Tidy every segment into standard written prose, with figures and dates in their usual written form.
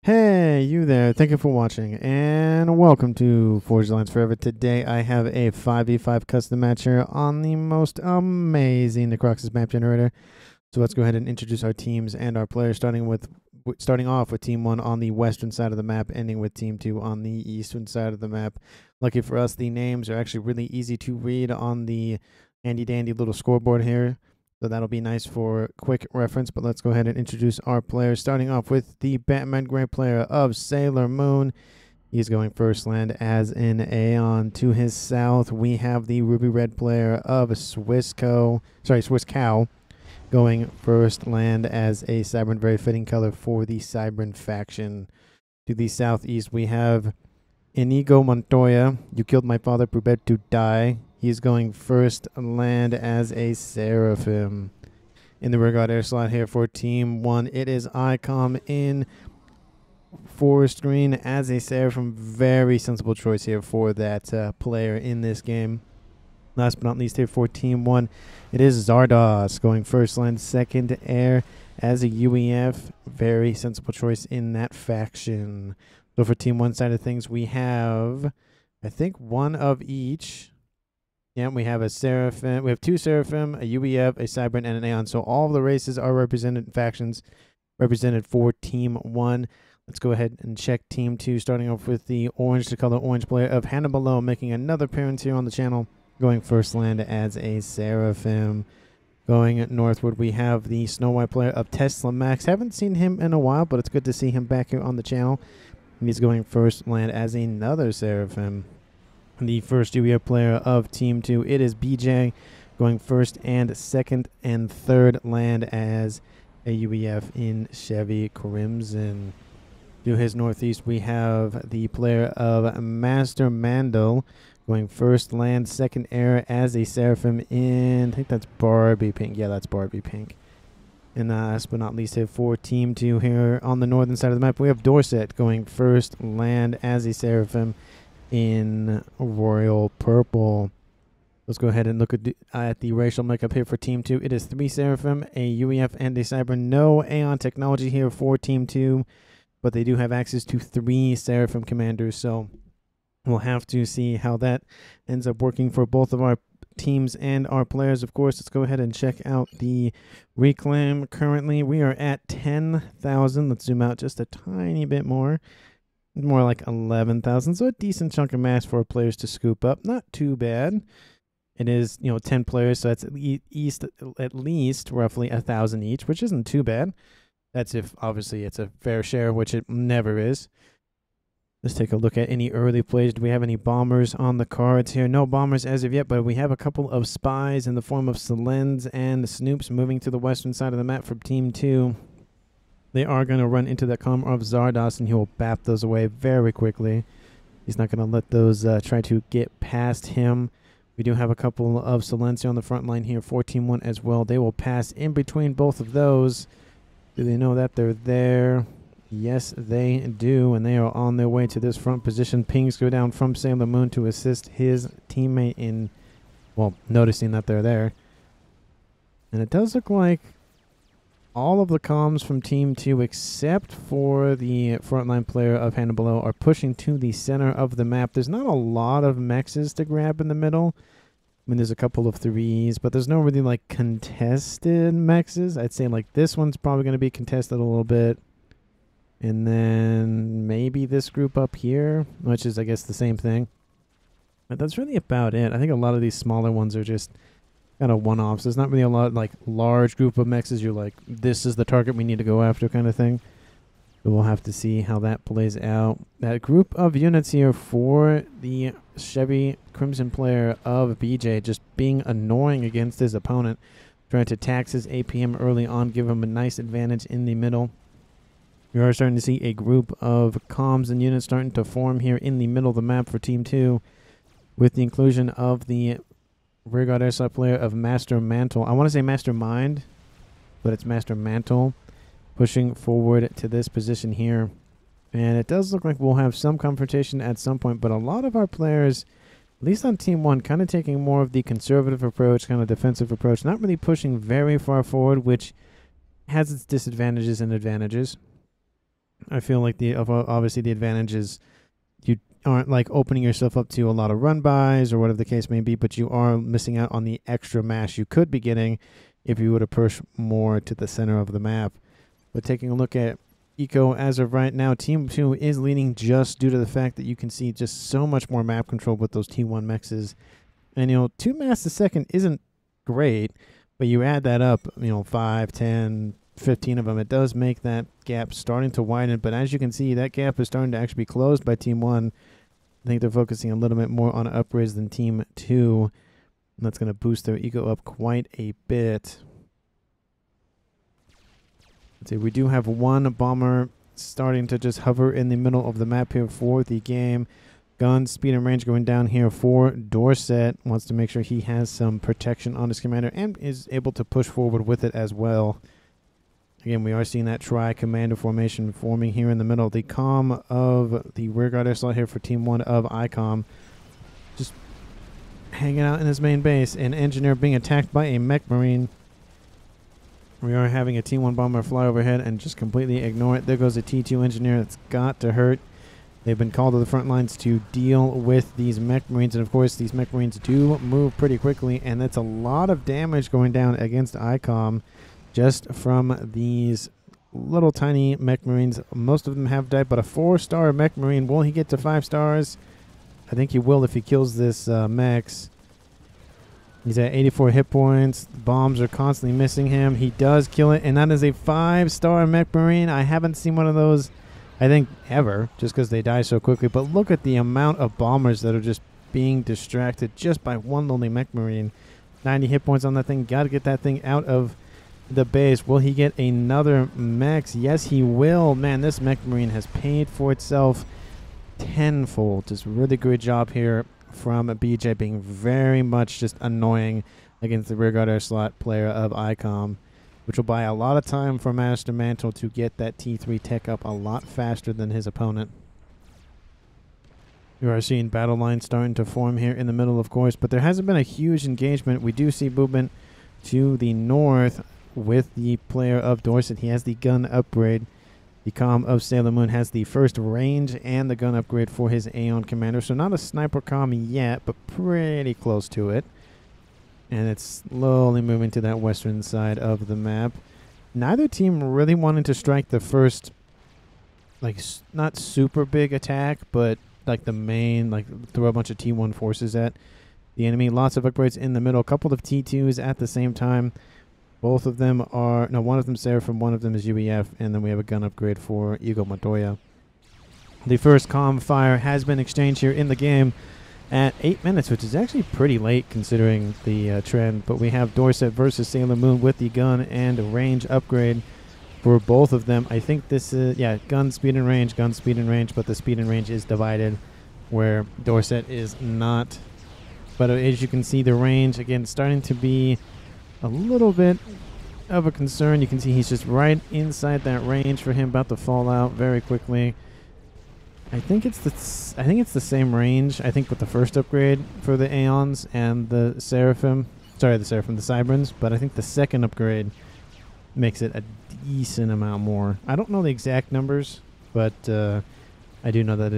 Hey, you there. Thank you for watching, and welcome to Forged Alliance Forever. Today, I have a 5v5 custom match here on the most amazing Necroxus map generator. So let's go ahead and introduce our teams and our players, starting off with Team 1 on the western side of the map, ending with Team 2 on the eastern side of the map. Lucky for us, the names are actually really easy to read on the handy-dandy little scoreboard here. So that'll be nice for quick reference, but let's go ahead and introduce our players, starting off with the Batman Gray player of Sailor Moon. He's going first land as an Aeon. To his south, we have the Ruby Red player of Swiss Cow, going first land as a Cybran, very fitting color for the Cybran faction. To the southeast, we have Inigo Montoya. You killed my father, prepared to die. He's going first land as a Seraphim. In the rear guard air slot here for Team 1, it is Icom in forest green as a Seraphim. Very sensible choice here for that player in this game. Last but not least here for Team 1, it is Zardos going first land, second air as a UEF. Very sensible choice in that faction. So for Team 1 side of things, we have, I think, one of each. Yeah, we have a Seraphim. We have two Seraphim, a UEF, a Cybran, and an Aeon. So all of the races are represented, factions represented for Team 1. Let's go ahead and check Team 2, starting off with the orange to color orange player of Hannibal, making another appearance here on the channel, going first land as a Seraphim. Going northward, we have the Snow White player of Tesla Max. Haven't seen him in a while, but it's good to see him back here on the channel. And he's going first land as another Seraphim. The first UEF player of Team 2, it is BJ, going first and second and third land as a UEF in Chevy Crimson. To his northeast, we have the player of Master Mandel, going first land, second air as a Seraphim in, I think that's Barbie Pink. Yeah, that's Barbie Pink. And last but not least here for Team 2 here on the northern side of the map, we have Dorset going first land as a Seraphim in Royal Purple. Let's go ahead and look at the racial makeup here for Team 2. It is 3 Seraphim, a UEF, and a Cybran. No Aeon technology here for Team 2, but they do have access to 3 Seraphim commanders, so we'll have to see how that ends up working for both of our teams and our players. Of course, let's go ahead and check out the reclaim. Currently, we are at 10,000. Let's zoom out just a tiny bit more. More like 11,000, so a decent chunk of mass for players to scoop up. Not too bad. It is, 10 players, so that's at least roughly 1,000 each, which isn't too bad. That's if, obviously, it's a fair share, which it never is. Let's take a look at any early plays. Do we have any bombers on the cards here? No bombers as of yet, but we have a couple of spies in the form of Selens and Snoops moving to the western side of the map from Team 2. They are going to run into the column of Zardos, and he will bap those away very quickly. He's not going to let those try to get past him. We do have a couple of Silencio on the front line here for Team 1 as well. They will pass in between both of those. Do they know that they're there? Yes, they do, and they are on their way to this front position. Pings go down from Sailor Moon to assist his teammate in, well, noticing that they're there. And it does look like all of the comms from Team 2, except for the frontline player of Hannibal, are pushing to the center of the map. There's not a lot of mexes to grab in the middle. I mean, there's a couple of 3s, but there's no really, like, contested mexes. I'd say, like, this one's probably going to be contested a little bit. And then maybe this group up here, which is, I guess, the same thing. But that's really about it. I think a lot of these smaller ones are just kind of one-offs. There's not really a lot, like, large group of mexes. You're like, this is the target we need to go after kind of thing. But we'll have to see how that plays out. That group of units here for the Chevy Crimson player of BJ just being annoying against his opponent. Trying to tax his APM early on, give him a nice advantage in the middle. We are starting to see a group of comms and units starting to form here in the middle of the map for Team 2. With the inclusion of the rearguard airsoft player of Master Mantle. I want to say Mastermind, but it's Master Mantle, pushing forward to this position here. And it does look like we'll have some confrontation at some point, but a lot of our players, at least on Team 1, kind of taking more of the conservative approach, kind of defensive approach, not really pushing very far forward, which has its disadvantages and advantages. I feel like obviously the advantage is you aren't like opening yourself up to a lot of run bys or whatever the case may be, but you are missing out on the extra mash you could be getting if you were to push more to the center of the map. But taking a look at Eco as of right now, Team 2 is leading just due to the fact that you can see just so much more map control with those T1 mexes. And, 2 mass a second isn't great, but you add that up, 5, 10, 15 of them, it does make that gap starting to widen. But as you can see, that gap is starting to actually be closed by Team 1. I think they're focusing a little bit more on upgrades than Team 2. And that's going to boost their Eco up quite a bit. Let's see, we do have one bomber starting to just hover in the middle of the map here for the game. Gun speed and range going down here for Dorset. Wants to make sure he has some protection on his commander and is able to push forward with it as well. Again, we are seeing that tri-commander formation forming here in the middle. The comm of the rearguard air slot here for Team 1 of ICOM. Just hanging out in his main base. An engineer being attacked by a mech marine. We are having a T1 bomber fly overhead and just completely ignore it. There goes a T2 engineer. That's got to hurt. They've been called to the front lines to deal with these mech marines. And, of course, these mech marines do move pretty quickly. And that's a lot of damage going down against ICOM just from these little tiny mech marines. Most of them have died, but a 4-star mech marine. Will he get to 5 stars? I think he will if he kills this mechs. He's at 84 hit points. Bombs are constantly missing him. He does kill it, and that is a 5-star mech marine. I haven't seen one of those, I think, ever, just because they die so quickly. But look at the amount of bombers that are just being distracted just by one lonely mech marine. 90 hit points on that thing. Got to get that thing out of the base. Will he get another mechs? Yes, he will. Man, this mech marine has paid for itself tenfold. Just really good job here from BJ, being very much just annoying against the rearguard air slot player of ICOM, which will buy a lot of time for Master Mantle to get that T3 tech up a lot faster than his opponent. You are seeing battle lines starting to form here in the middle, of course, but there hasn't been a huge engagement. We do see movement to the north with the player of Dorset. He has the gun upgrade. The comm of Sailor Moon has the first range and the gun upgrade for his Aeon commander. So not a sniper comm yet, but pretty close to it. And it's slowly moving to that western side of the map. Neither team really wanted to strike the first, like, not super big attack, but like the main, like, throw a bunch of T1 forces at the enemy. Lots of upgrades in the middle. A couple of T2s at the same time. Both of them are, no, one of them is Seraphim, one of them is UEF, and then we have a gun upgrade for Ego Montoya. The first comm fire has been exchanged here in the game at 8 minutes, which is actually pretty late considering the trend. But we have Dorset versus Sailor Moon with the gun and range upgrade for both of them. I think this is, yeah, gun speed and range, but the speed and range is divided where Dorset is not. But as you can see, the range, again, starting to be a little bit of a concern. You can see he's just right inside that range for him, about to fall out very quickly. I think it's the same range. I think with the first upgrade for the Aeons and the Seraphim, the Cybrans, but I think the second upgrade makes it a decent amount more. I don't know the exact numbers, but I do know that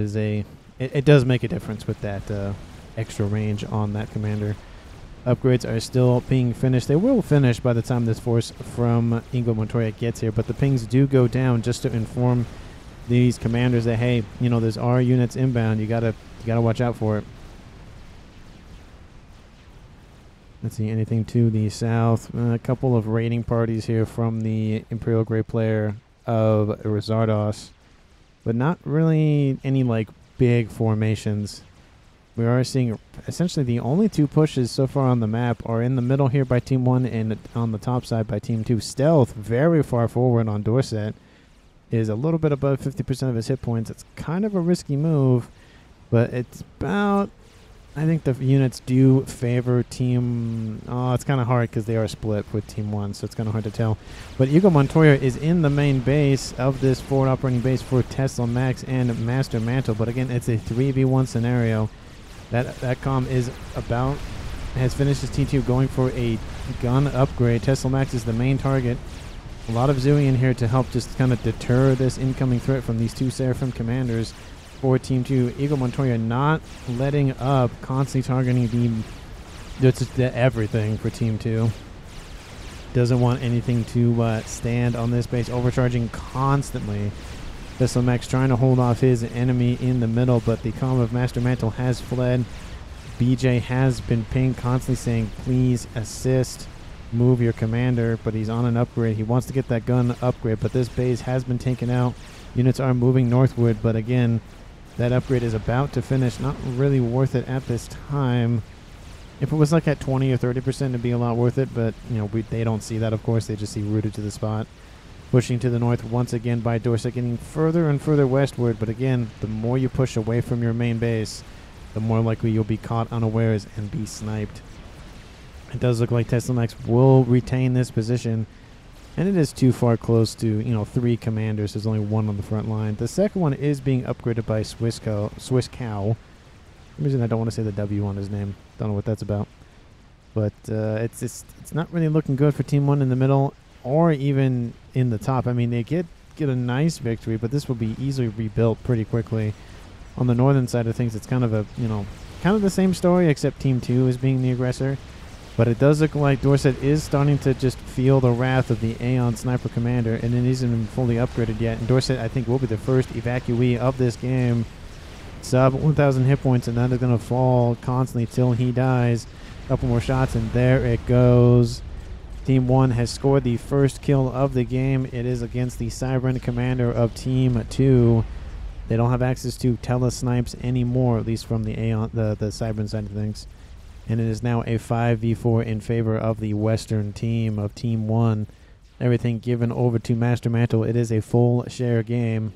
it does make a difference with that extra range on that commander. Upgrades are still being finished. They will finish by the time this force from Ego Montoya gets here, but the pings do go down just to inform these commanders that, hey, there's our units inbound. You gotta watch out for it. Let's see, anything to the south. A couple of raiding parties here from the Imperial Grey player of Rizardos, but not really any like big formations. We are seeing essentially the only 2 pushes so far on the map are in the middle here by Team 1 and on the top side by Team 2. Stealth, very far forward on Dorset, is a little bit above 50% of his hit points. It's kind of a risky move, but it's about, I think the units do favor Team... Oh, it's kind of hard because they are split with Team 1, so it's kind of hard to tell. But Ego Montoya is in the main base of this forward operating base for Tesla Max and Master Mantle, but again, it's a 3v1 scenario. That comm has finished his T2 going for a gun upgrade. Tesla Max is the main target. A lot of zooing in here to help just kind of deter this incoming threat from these two Seraphim commanders for Team 2. Eagle Montoya not letting up, constantly targeting the everything for Team 2. Doesn't want anything to stand on this base, overcharging constantly. Thistle Mechs trying to hold off his enemy in the middle, but the Calm of Master Mantle has fled. BJ has been pinged, constantly saying, please assist, move your commander, but he's on an upgrade. He wants to get that gun upgrade, but this base has been taken out. Units are moving northward, but again, that upgrade is about to finish. Not really worth it at this time. If it was like at 20 or 30%, it'd be a lot worth it, but you know they don't see that, of course. They just see rooted to the spot. Pushing to the north once again by Dorset, getting further and further westward, but again, the more you push away from your main base, the more likely you'll be caught unawares and be sniped. It does look like Tesla Mechs will retain this position, and it is too far close to, you know, 3 commanders. There's only 1 on the front line. The second one is being upgraded by Swiss Cow. For some reason I don't want to say the W on his name. Don't know what that's about. But it's not really looking good for Team 1 in the middle or even in the top. I mean, they get a nice victory, but this will be easily rebuilt pretty quickly. On the northern side of things, it's kind of a, you know, kind of the same story, except Team 2 is being the aggressor. But it does look like Dorset is starting to just feel the wrath of the Aeon Sniper Commander, and it isn't even fully upgraded yet. And Dorset, I think, will be the first evacuee of this game. Sub 1,000 hit points, and that is going to fall constantly till he dies. A couple more shots, and there it goes. Team 1 has scored the first kill of the game. It is against the Cybran commander of Team 2. They don't have access to telesnipes anymore, at least from the Aeon, the Cybran side of things. And it is now a 5v4 in favor of the Western team of Team 1. Everything given over to Master Mantle. It is a full share game.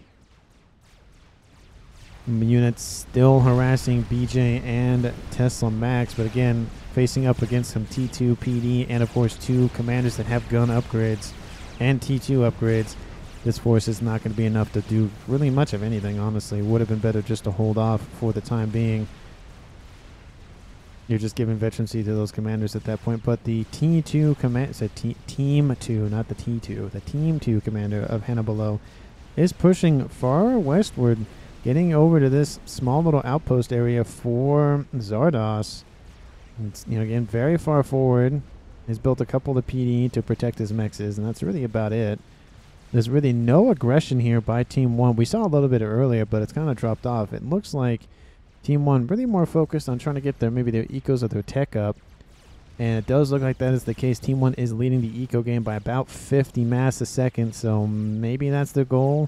Units still harassing BJ and Tesla Max, but again, facing up against some T2 PD and of course 2 commanders that have gun upgrades and T2 upgrades. This force is not going to be enough to do really much of anything, honestly. Would have been better just to hold off for the time being. You're just giving veterancy to those commanders at that point. But the T2 command, so Team 2, not the T2, the Team 2 commander of Hannibalo is pushing far westward, getting over to this small little outpost area for Zardos. It's, you know, again, very far forward. He's built a couple of PD to protect his mexes, and that's really about it. There's really no aggression here by Team 1. We saw a little bit earlier, but it's kind of dropped off. It looks like Team 1 really more focused on trying to get maybe their ecos or their tech up. And it does look like that is the case. Team 1 is leading the eco game by about 50 mass a second, so maybe that's their goal.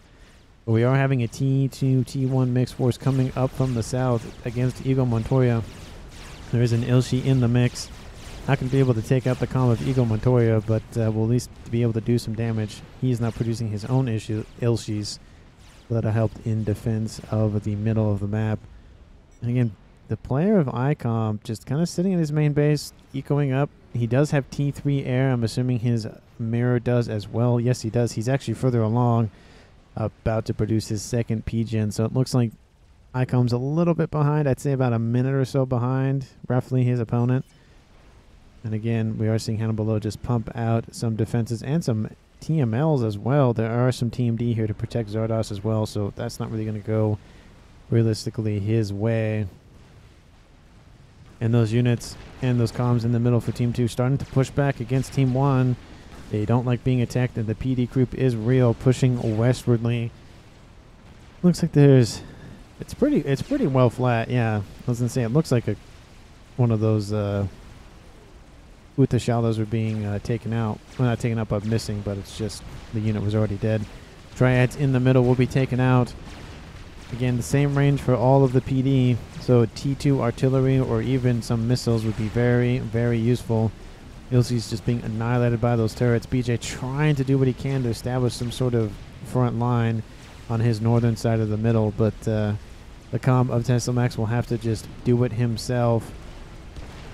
But we are having a T2, T1 mixed force coming up from the south against Eagle Montoya. There is an Ilshi in the mix. Not going to be able to take out the calm of Eagle Montoya, but will at least be able to do some damage. He's not producing his own Ilshis, so that helped in defense of the middle of the map. And again, the player of ICOM just kind of sitting in his main base, ecoing up. He does have T3 air. I'm assuming his mirror does as well. Yes, he does. He's actually further along, about to produce his second P-Gen. So it looks like ICOM's a little bit behind. I'd say about a minute or so behind, roughly, his opponent. And again, we are seeing Hannibalo just pump out some defenses and some TMLs as well. There are some Team D here to protect Zardos as well, so that's not really going to go realistically his way. And those units and those comms in the middle for Team 2 starting to push back against Team 1. They don't like being attacked, and the PD group is real, pushing westwardly. Looks like there's... It's pretty well flat, yeah. I was going to say, it looks like one of those... Uta Shallows are being taken out. Well, not taken out, but missing, but it's just the unit was already dead. Triads in the middle will be taken out. Again, the same range for all of the PD, so T2 artillery or even some missiles would be very, very useful. Ilsi's just being annihilated by those turrets. BJ trying to do what he can to establish some sort of front line on his northern side of the middle, but the comm of Tesla Max will have to just do it himself.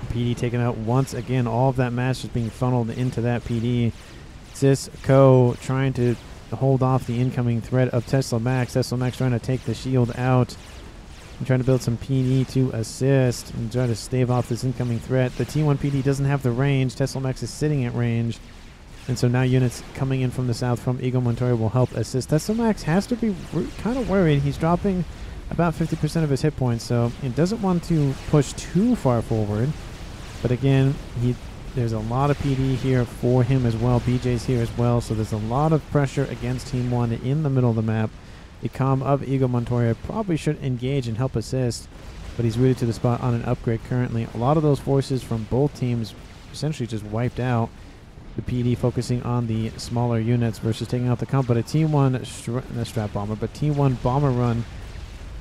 PD taken out once again. All of that mass is being funneled into that PD. Cisco trying to hold off the incoming threat of Tesla Max. Tesla Max trying to take the shield out and trying to build some PD to assist and try to stave off this incoming threat. The T1 PD doesn't have the range. Tesla Max is sitting at range. And so now units coming in from the south from Eagle Montoya will help assist. Max has to be kind of worried. He's dropping about 50% of his hit points, so he doesn't want to push too far forward. But again, there's a lot of PD here for him as well. BJ's here as well, so there's a lot of pressure against Team 1 in the middle of the map. The comm of Eagle Montoya probably should engage and help assist, but he's rooted to the spot on an upgrade currently. A lot of those forces from both teams essentially just wiped out. The PD focusing on the smaller units versus taking out the comp, but a T1 strap bomber, but T1 bomber run.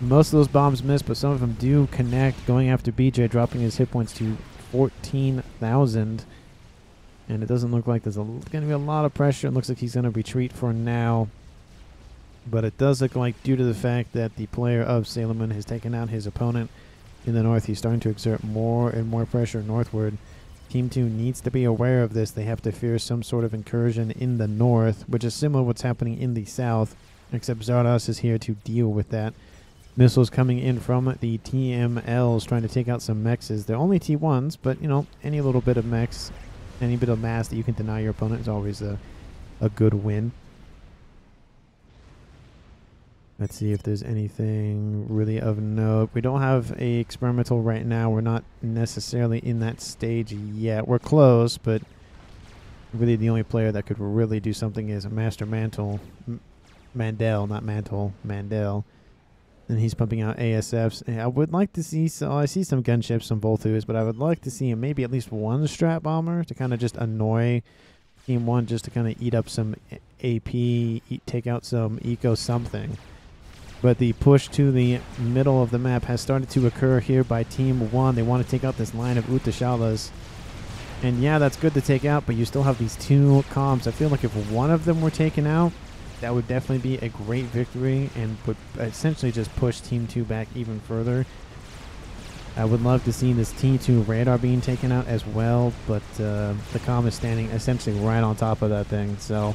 Most of those bombs miss, but some of them do connect, going after BJ, dropping his hit points to 14,000. And it doesn't look like there's going to be a lot of pressure. It looks like he's going to retreat for now. But it does look like, due to the fact that the player of Sailorman has taken out his opponent in the north, he's starting to exert more and more pressure northward. Team 2 needs to be aware of this. They have to fear some sort of incursion in the north, which is similar to what's happening in the south, except Zardos is here to deal with that. Missiles coming in from the TMLs trying to take out some mechs. They're only T1s, but, you know, any little bit of mechs, any bit of mass that you can deny your opponent is always a good win. Let's see if there's anything really of note. We don't have a experimental right now. We're not necessarily in that stage yet. We're close, but really the only player that could really do something is Master Mandel, not Mantle, Mandel. And he's pumping out ASFs. And I would like to see, I see some gunships, some Volthus, but I would like to see maybe at least one strap bomber to kind of just annoy Team 1, just to kind of eat up some AP, take out some eco something. But the push to the middle of the map has started to occur here by Team 1. They want to take out this line of Utashalas. And yeah, that's good to take out, but you still have these two comms. I feel like if one of them were taken out, that would definitely be a great victory and would essentially just push Team 2 back even further. I would love to see this T2 radar being taken out as well, but the comm is standing essentially right on top of that thing, so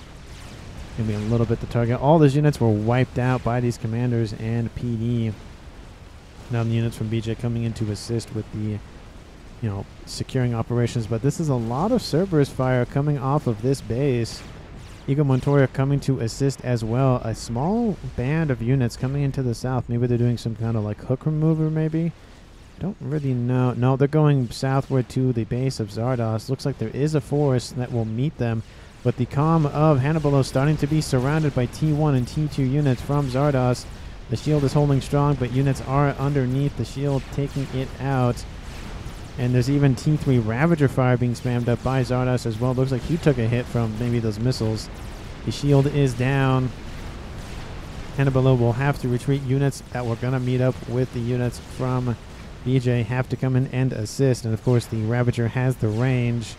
gonna be a little bit the target. All those units were wiped out by these commanders and PD. Now the units from BJ coming in to assist with the, you know, securing operations, but this is a lot of Cerberus fire coming off of this base. Eagle Montoya coming to assist as well. A small band of units coming into the south. Maybe they're doing some kind of like hook remover, maybe? I don't really know. No, they're going southward to the base of Zardos. Looks like there is a force that will meet them. But the comm of Hannibal is starting to be surrounded by T1 and T2 units from Zardos. The shield is holding strong, but units are underneath the shield, taking it out. And there's even T3 Ravager fire being spammed up by Zardos as well. Looks like he took a hit from maybe those missiles. The shield is down. Hannibal will have to retreat. Units that were going to meet up with the units from BJ have to come in and assist. And of course the Ravager has the range.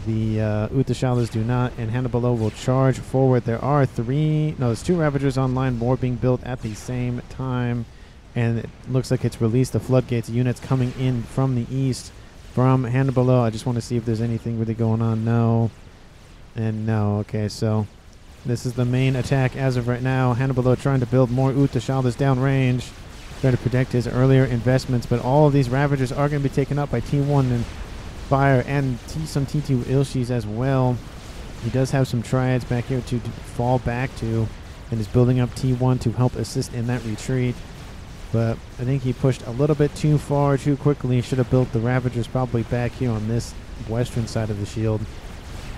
The Utashalas do not, and Hannibal will charge forward. There's two Ravagers online, more being built at the same time. And it looks like it's released the floodgates. Units coming in from the east from Hannibal. I just want to see if there's anything really going on. No. And no. Okay, so this is the main attack as of right now. Hannibal trying to build more Utashalas downrange, trying to protect his earlier investments. But all of these Ravagers are going to be taken up by T1 and fire, and some T2 Ilshis as well. He does have some triads back here to fall back to, and is building up T1 to help assist in that retreat. But I think he pushed a little bit too far, too quickly. Should have built the Ravagers probably back here on this western side of the shield.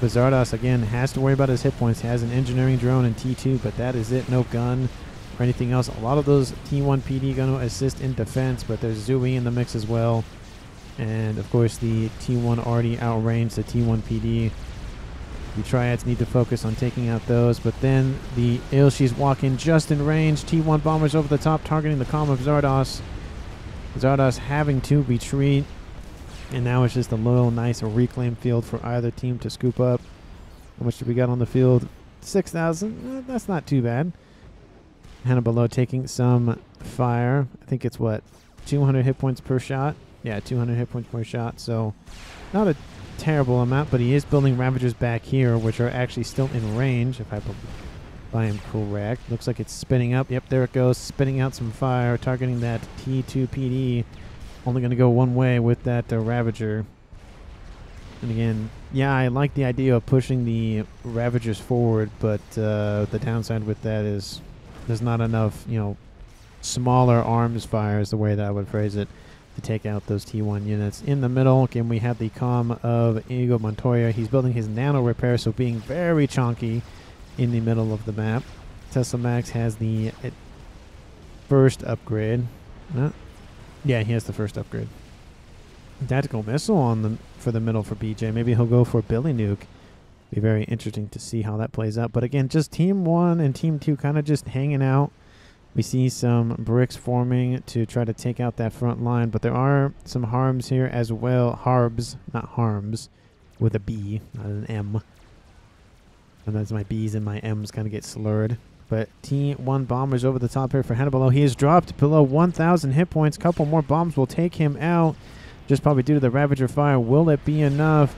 But Zardos, again, has to worry about his hit points. He has an engineering drone in T2, but that is it. No gun or anything else. A lot of those T1 PD going to assist in defense, but there's Zui in the mix as well. And, of course, the T1 already outranged the T1 PD. The Triads need to focus on taking out those. But then the Ilshis walk in just in range. T1 bombers over the top, targeting the comm of Zardos. Zardos having to retreat. And now it's just a little nice reclaim field for either team to scoop up. How much did we got on the field? 6,000. That's not too bad. Hannibal taking some fire. I think it's, what, 200 hit points per shot? Yeah, 200 hit points per shot, so not a terrible amount, but he is building Ravagers back here, which are actually still in range, if I am correct. Looks like it's spinning up. Yep, there it goes, spinning out some fire, targeting that T2 PD. Only going to go one way with that Ravager. And again, Yeah, I like the idea of pushing the Ravagers forward, but the downside with that is there's not enough, smaller arms fire is the way that I would phrase it, to take out those T1 units. In the middle, again, we have the comm of Inigo Montoya. He's building his nano repair, so being very chunky in the middle of the map. Tesla Max has the first upgrade. Yeah, he has the first upgrade. Tactical missile for the middle for BJ. Maybe he'll go for Billy Nuke. Be very interesting to see how that plays out. But again, just Team 1 and Team 2 kind of just hanging out. We see some bricks forming to try to take out that front line, but there are some harms here as well. Harbs, not harms, with a B, not an M. Sometimes my B's and my M's kind of get slurred. But T1 bombers over the top here for Hannibal. He has dropped below 1,000 hit points. Couple more bombs will take him out. Just probably due to the Ravager fire. Will it be enough?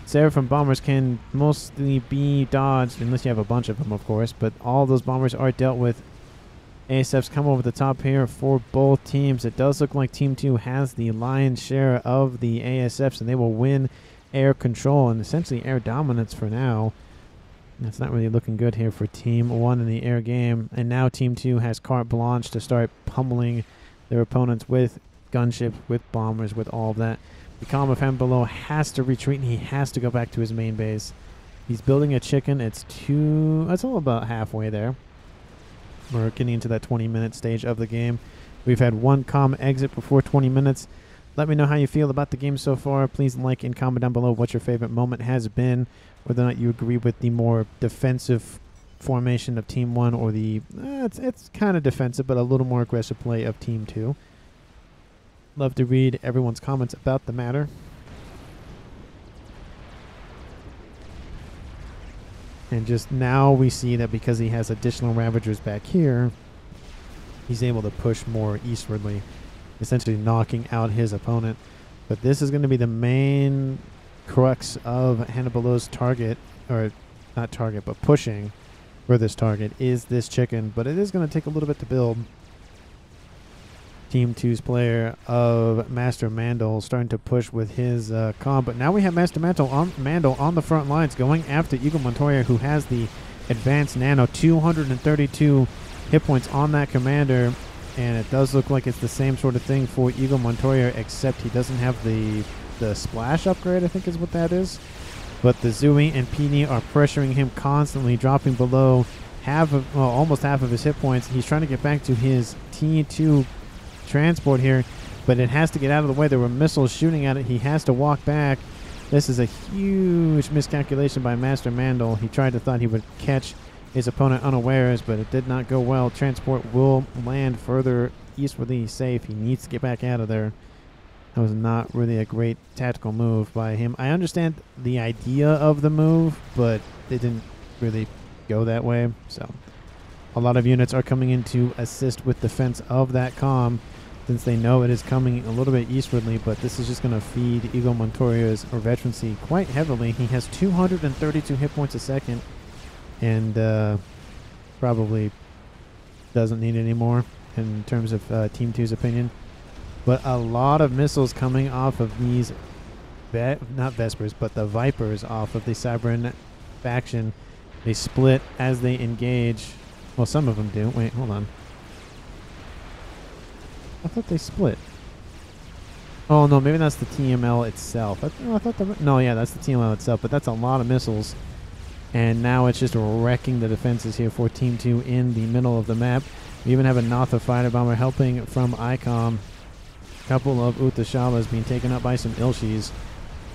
Seraphim bombers can mostly be dodged, unless you have a bunch of them, of course. But all those bombers are dealt with. ASFs come over the top here for both teams. It does look like Team 2 has the lion's share of the ASFs, and they will win air control and essentially air dominance for now. That's not really looking good here for Team 1 in the air game. And now Team 2 has carte blanche to start pummeling their opponents with gunships, with bombers, with all of that. The comm of him below has to retreat, and he has to go back to his main base. He's building a chicken. It's all about halfway there. We're getting into that 20-minute stage of the game. We've had one comm exit before 20 minutes. Let me know how you feel about the game so far. Please like and comment down below what your favorite moment has been, whether or not you agree with the more defensive formation of Team 1 or the, it's kind of defensive, but a little more aggressive play of Team 2. Love to read everyone's comments about the matter. And just now we see that because he has additional Ravagers back here, he's able to push more eastwardly, essentially knocking out his opponent. But this is going to be the main crux of Hannibal's target, or not target, but pushing for this target is this chicken. But it is going to take a little bit to build. Team 2's player of Master Mandel starting to push with his comm. But now we have Master Mandel on the front lines going after Eagle Montoya, who has the advanced nano. 232 hit points on that commander. And it does look like it's the same sort of thing for Eagle Montoya, except he doesn't have the splash upgrade, I think is what that is. But the Zui and PD are pressuring him constantly, dropping below almost half of his hit points. He's trying to get back to his T2 transport here, but it has to get out of the way. There were missiles shooting at it. He has to walk back. This is a huge miscalculation by Master Mandel. He thought he would catch his opponent unawares, but it did not go well. Transport will land further eastwardly safe. He needs to get back out of there. That was not really a great tactical move by him. I understand the idea of the move, but it didn't really go that way. So a lot of units are coming in to assist with defense of that comm, since they know it is coming a little bit eastwardly. But this is just going to feed Eagle Montoya's veterancy quite heavily. He has 232 hit points a second, and probably doesn't need any more in terms of Team 2's opinion. But a lot of missiles coming off of these, not Vespers, but the Vipers off of the Cybran faction. They split as they engage. Well, some of them do. Wait, hold on. I thought they split. Oh, no, maybe that's the TML itself. No, yeah, that's the TML itself, but that's a lot of missiles. And now it's just wrecking the defenses here for Team 2 in the middle of the map. We even have a Notha fighter bomber helping from ICOM. A couple of Uthashavas being taken up by some Ilshis,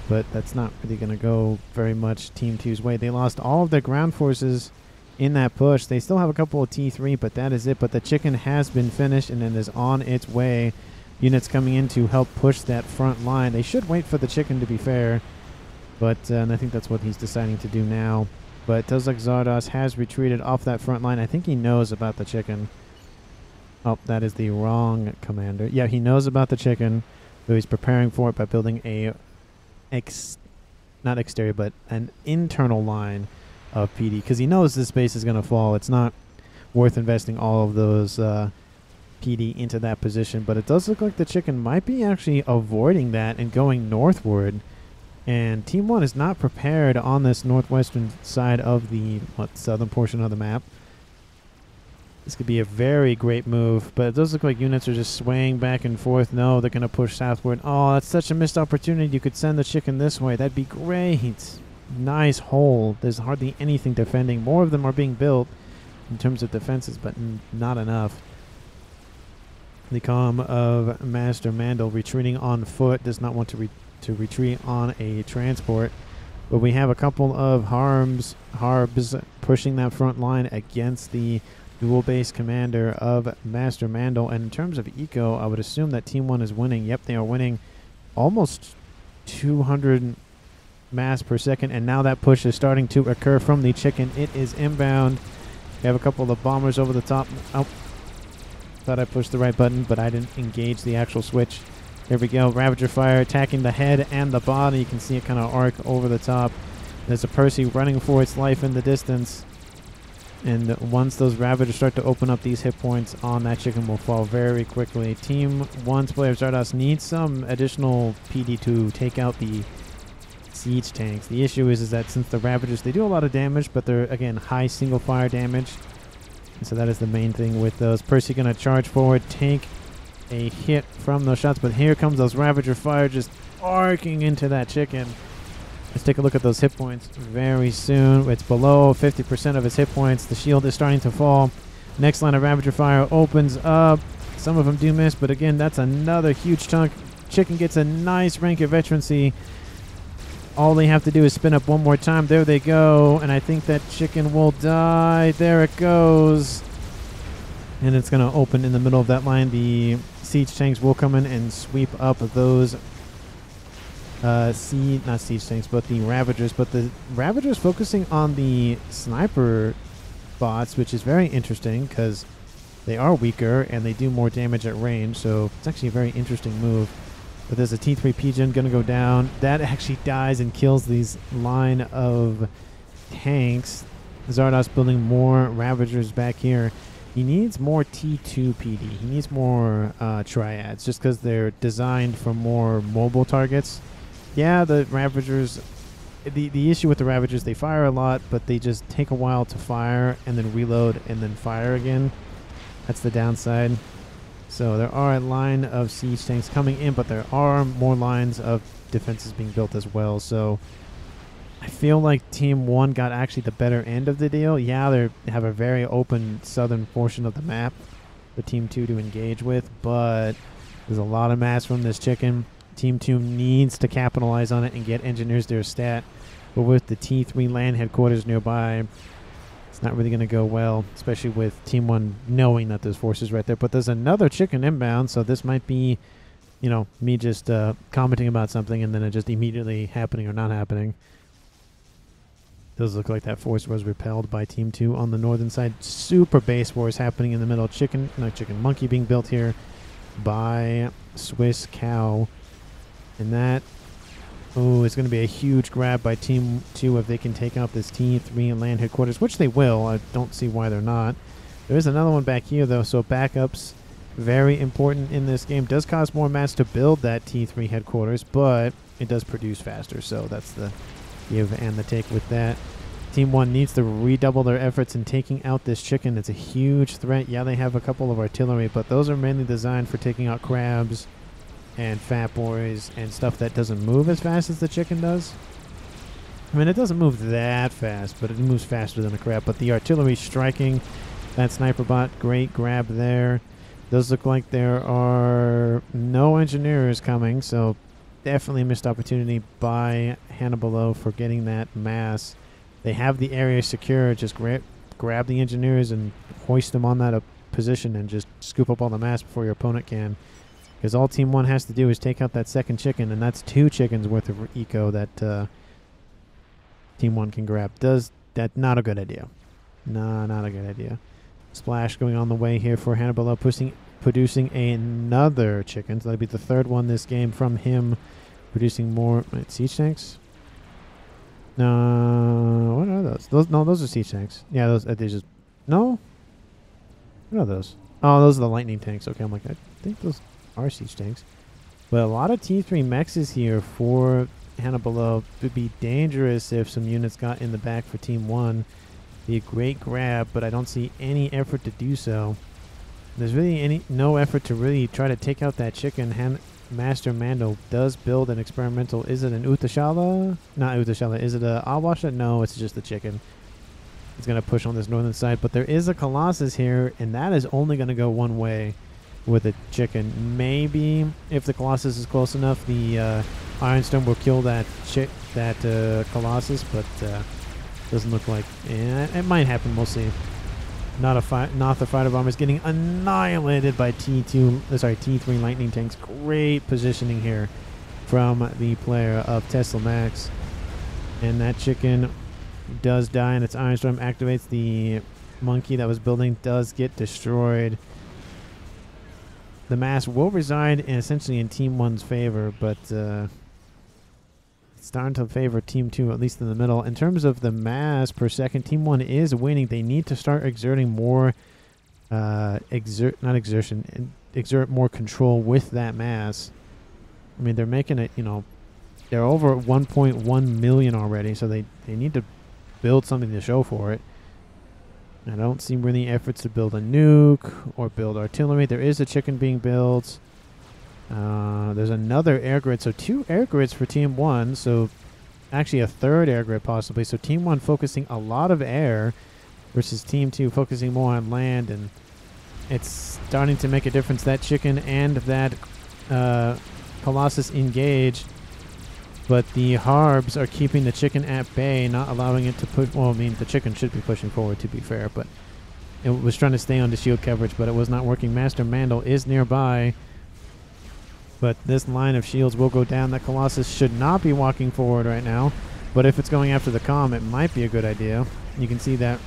but that's not really going to go very much Team 2's way. They lost all of their ground forces in that push. They still have a couple of T3, but that is it. But the chicken has been finished, and it is on its way. Units coming in to help push that front line. They should wait for the chicken, to be fair, but and I think that's what he's deciding to do now. But it does look Zardos has retreated off that front line. I think he knows about the chicken. Oh, that is the wrong commander. Yeah, he knows about the chicken, so he's preparing for it by building a not exterior, but an internal line of PD, because he knows this base is going to fall. It's not worth investing all of those PD into that position, but it does look like the chicken might be actually avoiding that and going northward And Team 1 is not prepared on this northwestern side of the southern portion of the map. This could be a very great move, but it does look like units are just swaying back and forth. No, they're going to push southward. Oh, that's such a missed opportunity. You could send the chicken this way. That'd be great. Nice hole. There's hardly anything defending. More of them are being built in terms of defenses, but not enough. The comm of Master Mandel retreating on foot. Does not want to retreat on a transport. But we have a couple of Harbs pushing that front line against the dual base commander of Master Mandel. And in terms of eco, I would assume that Team 1 is winning. Yep, they are winning almost 200 mass per second. And now that push is starting to occur from the chicken. It is inbound. We have a couple of bombers over the top. Oh, thought I pushed the right button, but I didn't engage the actual switch. There we go. Ravager fire attacking the head and the body. You can see it kind of arc over the top. There's a Percy running for its life in the distance. And once those Ravagers start to open up these hit points on that chicken will fall very quickly. Team 1's player Zardos needs some additional PD to take out the siege tanks. The issue is that since the Ravagers, they do a lot of damage, but they're, again, high single fire damage. And so that is the main thing with those. Percy going to charge forward, take a hit from those shots, but here comes those Ravager fire just arcing into that chicken. Let's take a look at those hit points very soon. It's below 50% of its hit points. The shield is starting to fall. Next line of Ravager fire opens up. Some of them do miss, but again, that's another huge chunk. Chicken gets a nice rank of veterancy. All they have to do is spin up one more time. There they go, and I think that chicken will die. There it goes. And it's going to open in the middle of that line. The siege tanks will come in and sweep up those not siege tanks, but the Ravagers. But the Ravagers focusing on the sniper bots, which is very interesting because they are weaker and they do more damage at range. So it's actually a very interesting move. But there's a T3 Pigeon going to go down. That actually dies and kills these line of tanks. Zardos building more Ravagers back here. He needs more T2 PD. He needs more triads just because they're designed for more mobile targets. Yeah, the Ravagers, the issue with the Ravagers, they fire a lot, but they just take a while to fire and then reload and then fire again. That's the downside. So there are a line of siege tanks coming in, but there are more lines of defenses being built as well. So I feel like Team 1 got actually the better end of the deal. Yeah, they have a very open southern portion of the map for Team 2 to engage with, but there's a lot of mass from this chicken. Team 2 needs to capitalize on it and get engineers their stat. But with the T3 land headquarters nearby, it's not really going to go well, especially with Team 1 knowing that there's forces right there. But there's another chicken inbound, so this might be, you know, me just commenting about something and then it just immediately happening or not happening. Does look like that force was repelled by Team 2 on the northern side. Super base wars happening in the middle. Monkey being built here by Swiss Cow. And that, oh, it's going to be a huge grab by Team 2 if they can take out this T3 land headquarters, which they will. I don't see why they're not. There is another one back here, though, so backups, very important in this game. Does cost more mass to build that T3 headquarters, but it does produce faster, so that's the give and the take with that. Team 1 needs to redouble their efforts in taking out this chicken. It's a huge threat. Yeah, they have a couple of artillery, but those are mainly designed for taking out crabs and fat boys and stuff that doesn't move as fast as the chicken does. I mean, it doesn't move that fast, but it moves faster than a crab. But the artillery striking that sniper bot, great grab there. Does look like there are no engineers coming, so definitely a missed opportunity by Hannibal for getting that mass. They have the area secure. Just grab the engineers and hoist them on that position and just scoop up all the mass before your opponent can. Because all Team 1 has to do is take out that second chicken, and that's 2 chickens worth of eco that Team 1 can grab. That's not a good idea. No, not a good idea. Splash going on the way here for Hannibal, producing another chicken. So that'll be the third one this game from him, producing more siege tanks. No, what are those? No, those are siege tanks. Yeah, those. They just no. What are those? Oh, those are the lightning tanks. Okay, I'm like, I think those are siege tanks. But a lot of T3 mechs is here for Hannibal would be dangerous if some units got in the back for Team 1. Be a great grab, but I don't see any effort to do so. There's really no effort to really try to take out that chicken. Master Mando does build an experimental. Is it an Uthashala? Not Uthashala. Is it a Awasha? No, it's just the chicken. It's going to push on this northern side, but there is a Colossus here, and that is only going to go one way with a chicken. Maybe if the Colossus is close enough, the Ironstone will kill that Colossus, but doesn't look like it might happen. We'll see. Not the fighter bomber is getting annihilated by T3 lightning tanks. Great positioning here from the player of Tesla Max, and that chicken does die, and its Ironstorm activates. The monkey that was building does get destroyed. The mass will reside essentially in Team 1's favor, but it's starting to favor Team 2, at least in the middle. In terms of the mass per second, Team 1 is winning. They need to start exerting more, exert more control with that mass. I mean, they're making it, they're over 1.1 million already, so they need to build something to show for it. I don't see really efforts to build a nuke or build artillery. There is a chicken being built. There's another air grid. So 2 air grids for Team 1. So actually a 3rd air grid possibly. So Team 1 focusing a lot of air versus Team 2 focusing more on land. And it's starting to make a difference. That chicken and that Colossus engage. But the Harbs are keeping the chicken at bay, not allowing it to push. Well, I mean, the chicken should be pushing forward, to be fair, but it was trying to stay on the shield coverage, but it was not working. Master Mandel is nearby, but this line of shields will go down. That Colossus should not be walking forward right now, but if it's going after the comm, it might be a good idea. You can see that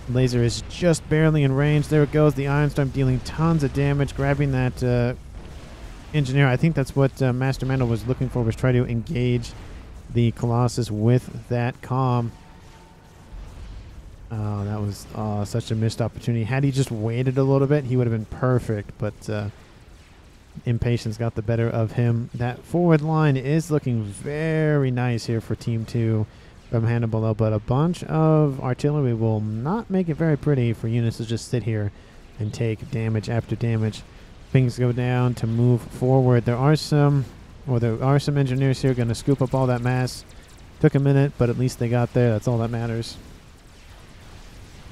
laser is just barely in range. There it goes. The Ironstorm dealing tons of damage, grabbing that engineer. I think that's what Master Mandel was looking for, was try to engage the Colossus with that comm. Oh, that was such a missed opportunity. Had he just waited a little bit, he would have been perfect, but impatience got the better of him. That forward line is looking very nice here for Team 2 from Hannibal, but a bunch of artillery will not make it very pretty for units to just sit here and take damage after damage. Things go down to move forward. There are some engineers here going to scoop up all that mass. Took a minute, but at least they got there. That's all that matters.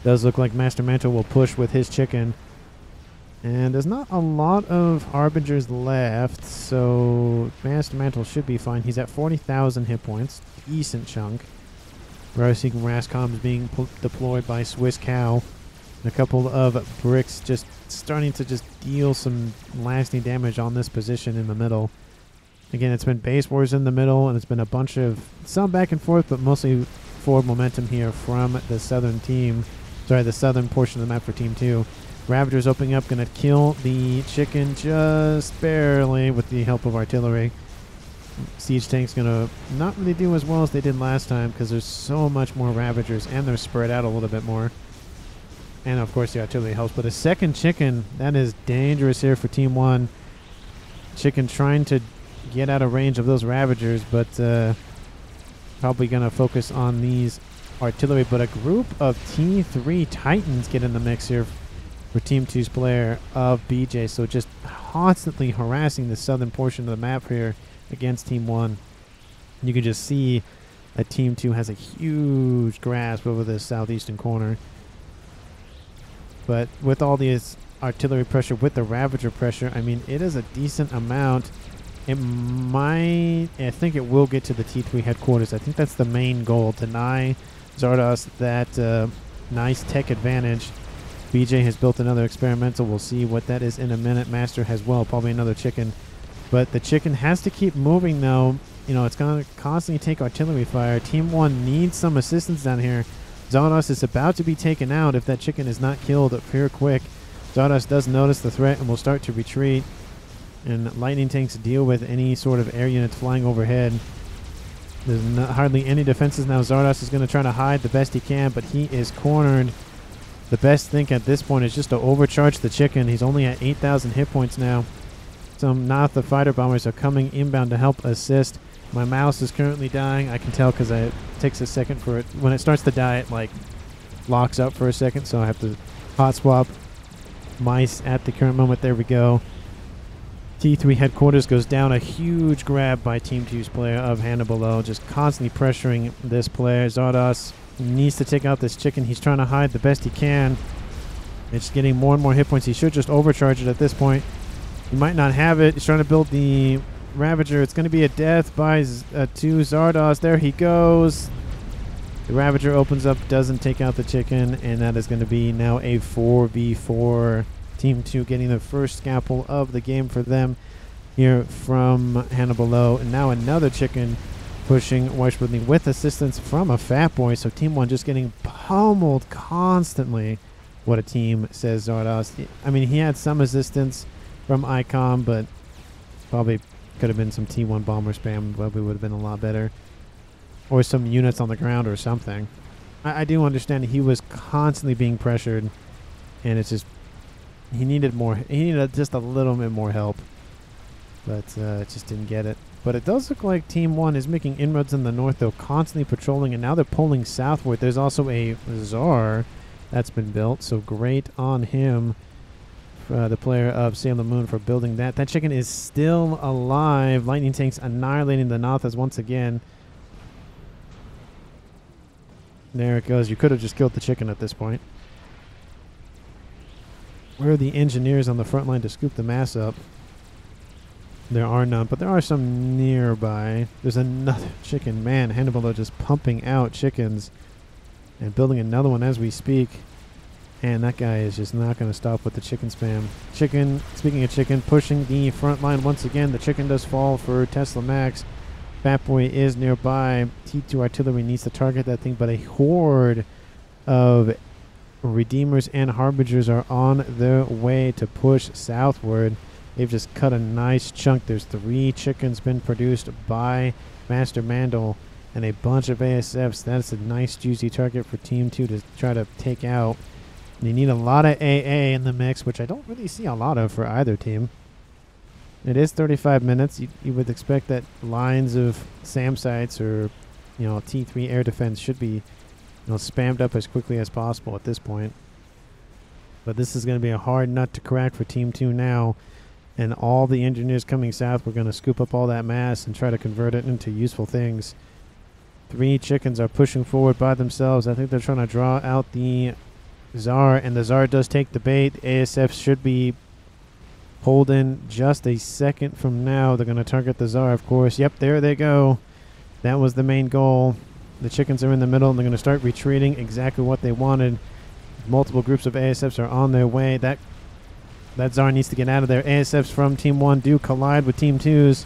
Does look like Master Mantle will push with his chicken. And there's not a lot of Harbingers left, so Master Mantle should be fine. He's at 40,000 hit points. Decent chunk. We're seeing Rascoms being deployed by Swiss Cow. A couple of bricks just starting to just deal some lasting damage on this position in the middle. Again, it's been base wars in the middle, and it's been a bunch of some back and forth, but mostly forward momentum here from the southern team. Sorry, the southern portion of the map for Team 2. Ravagers opening up, going to kill the chicken just barely with the help of artillery. Siege tank's going to not really do as well as they did last time because there's so much more Ravagers, and they're spread out a little bit more. And of course the artillery helps, but a second chicken, that is dangerous here for Team 1. Chicken trying to get out of range of those Ravagers, but probably going to focus on these artillery. But a group of T3 Titans get in the mix here for Team 2's player of BJ. So just constantly harassing the southern portion of the map here against Team 1. You can just see that Team 2 has a huge grasp over the southeastern corner. But with all these artillery pressure, with the Ravager pressure, I mean, it is a decent amount. It might, I think it will get to the T3 headquarters. I think that's the main goal, deny Zardos that nice tech advantage. BJ has built another experimental. We'll see what that is in a minute. Master has well, probably another chicken. But the chicken has to keep moving, though. You know, it's going to constantly take artillery fire. Team 1 needs some assistance down here. Zardos is about to be taken out if that chicken is not killed up here quick. Zardos does notice the threat and will start to retreat. And lightning tanks deal with any sort of air units flying overhead. There's hardly any defenses now. Zardos is going to try to hide the best he can, but he is cornered. The best thing at this point is just to overcharge the chicken. He's only at 8,000 hit points now. Some Nath, the fighter bombers, are coming inbound to help assist. My mouse is currently dying. I can tell because it takes a second for it. When it starts to die, it like locks up for a second, so I have to hot swap mice at the current moment. There we go. T3 headquarters goes down. A huge grab by Team 2's player of Hannibal, just constantly pressuring this player. Zardos needs to take out this chicken. He's trying to hide the best he can. It's getting more and more hit points. He should just overcharge it at this point. He might not have it. He's trying to build the Ravager. It's going to be a death by 2 Zardos. There he goes. The Ravager opens up, doesn't take out the chicken, and that is going to be now a 4v4. Team 2 getting the first scalpel of the game for them here from Hannibal. And now another chicken pushing Weishwoodley with assistance from a Fat Boy. So Team 1 just getting pummeled constantly. What a team, says Zardos. I mean, he had some assistance from Icon, but probably could have been some T1 bomber spam. Probably would have been a lot better. Or some units on the ground or something. I do understand he was constantly being pressured, and it's just he needed more. He needed just a little bit more help, but just didn't get it. But it does look like Team 1 is making inroads in the north, though, constantly patrolling, and now they're pulling southward. There's also a Tsar that's been built, so great on him, the player of Sailor Moon, for building that. That chicken is still alive. Lightning tanks annihilating the Nathas once again. There it goes. You could have just killed the chicken at this point. Where are the engineers on the front line to scoop the mass up? There are none, but there are some nearby. There's another chicken. Man, Hannibal just pumping out chickens and building another one as we speak. And that guy is just not going to stop with the chicken spam. Chicken, speaking of chicken, pushing the front line once again. The chicken does fall for Tesla Max. Fat Boy is nearby. T2 artillery needs to target that thing, but a horde of Redeemers and Harbingers are on their way to push southward. They've just cut a nice chunk. There's 3 chickens been produced by Master Mandel and a bunch of ASFs. That's a nice juicy target for Team 2 to try to take out. You need a lot of AA in the mix, which I don't really see a lot of for either team. It is 35 minutes. You would expect that lines of SAM sites or, T3 air defense should be, spammed up as quickly as possible at this point. But this is going to be a hard nut to crack for Team 2 now. And all the engineers coming south, we're going to scoop up all that mass and try to convert it into useful things. 3 chickens are pushing forward by themselves. I think they're trying to draw out the Tsar, and the Tsar does take the bait. ASF should be pulled in just a second from now. They're going to target the Tsar, of course. Yep, there they go. That was the main goal. The chickens are in the middle, and they're going to start retreating. Exactly what they wanted. Multiple groups of ASFs are on their way. That Tsar needs to get out of there. ASFs from Team 1 do collide with Team 2's,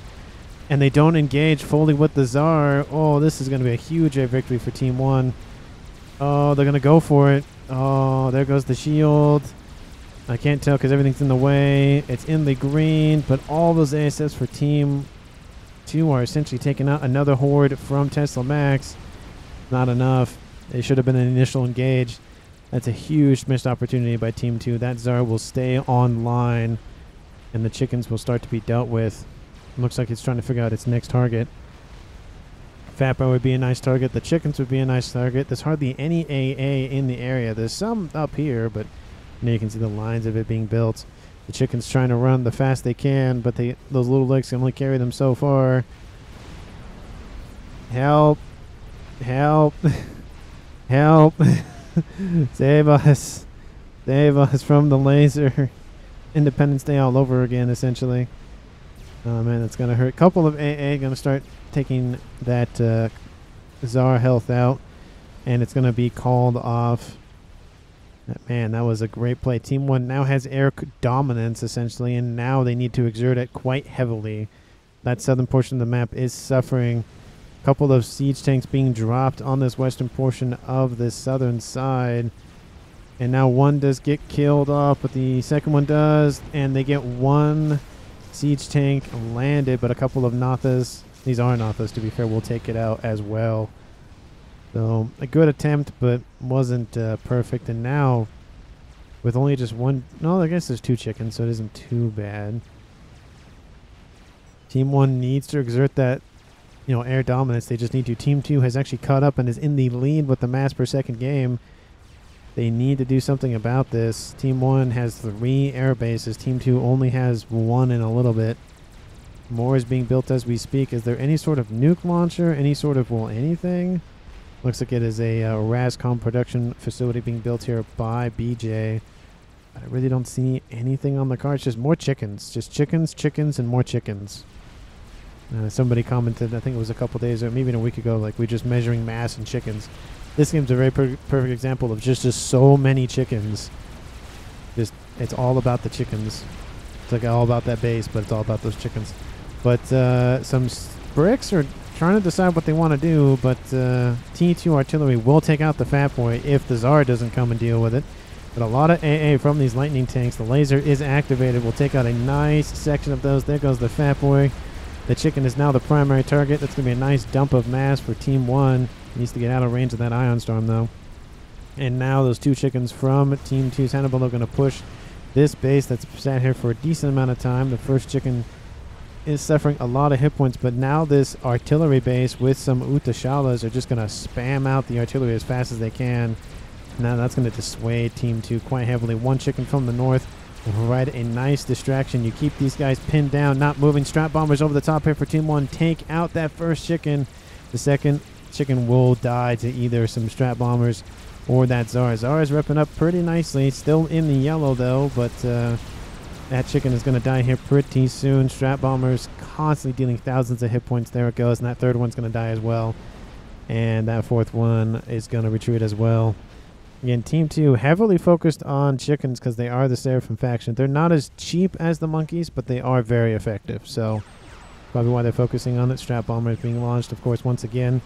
and they don't engage fully with the Tsar. Oh, this is going to be a huge victory for Team 1. Oh, they're going to go for it. Oh, there goes the shield. I can't tell because everything's in the way. It's in the green, but all those ASFs for Team 2 are essentially taking out. Another horde from Tesla Max. Not enough. They should have been an initial engage. That's a huge missed opportunity by Team 2. That Tsar will stay online, and the chickens will start to be dealt with. Looks like it's trying to figure out its next target. Fat Boy would be a nice target. The chickens would be a nice target. There's hardly any AA in the area. There's some up here, but you can see the lines of it being built. The chickens trying to run the fast they can, but those little legs can only carry them so far. Help. Help. Help. Save us. Save us from the laser. Independence Day all over again, essentially. Oh, man, that's going to hurt. A couple of AA going to start taking that Tsar health out, and it's going to be called off. Man, that was a great play. Team 1 now has air dominance, essentially, and now they need to exert it quite heavily. That southern portion of the map is suffering. A couple of siege tanks being dropped on this western portion of the southern side. And now one does get killed off, but the second one does, and they get one siege tank landed, but a couple of Nathas, these are Nathas to be fair, will take it out as well. So a good attempt, but wasn't perfect. And now with only just one, no, I guess there's 2 chickens, so it isn't too bad. Team 1 needs to exert that air dominance. They just need to. Team 2 has actually caught up and is in the lead with the mass per second game. They need to do something about this. Team 1 has 3 air bases. Team 2 only has 1 in a little bit. More is being built as we speak. Is there any sort of nuke launcher? Any sort of, well, anything? Looks like it is a RASCOM production facility being built here by BJ. But I really don't see anything on the cards. Just more chickens. Just chickens, chickens, and more chickens. Somebody commented, I think it was a couple days or maybe even a week ago, like, we're just measuring mass and chickens. This game's a very perfect example of just so many chickens. It's all about the chickens. It's like all about that base, but it's all about those chickens. But some bricks are trying to decide what they want to do, but T2 artillery will take out the Fat Boy if the Tsar doesn't come and deal with it. But a lot of AA from these lightning tanks. The laser is activated. We'll take out a nice section of those. There goes the Fat Boy. The chicken is now the primary target. That's going to be a nice dump of mass for Team 1. Needs to get out of range of that Ion Storm, though. And now those 2 chickens from Team 2's Hannibal are going to push this base that's sat here for a decent amount of time. The first chicken is suffering a lot of hit points, but now this artillery base with some Utashalas are just going to spam out the artillery as fast as they can. Now that's going to dissuade Team 2 quite heavily. 1 chicken from the north will provide a nice distraction. You keep these guys pinned down, not moving. Strat bombers over the top here for Team 1. Take out that first chicken. The second chicken will die to either some strat bombers or that Tsar. Tsar is repping up pretty nicely. Still in the yellow, though, but that chicken is going to die here pretty soon. Strat bombers constantly dealing thousands of hit points. There it goes. And that third one's going to die as well. And that fourth one is going to retreat as well. Again, Team 2 heavily focused on chickens because they are the Seraphim faction. They're not as cheap as the monkeys, but they are very effective. So probably why they're focusing on it. Strat bomber is being launched, of course, once again.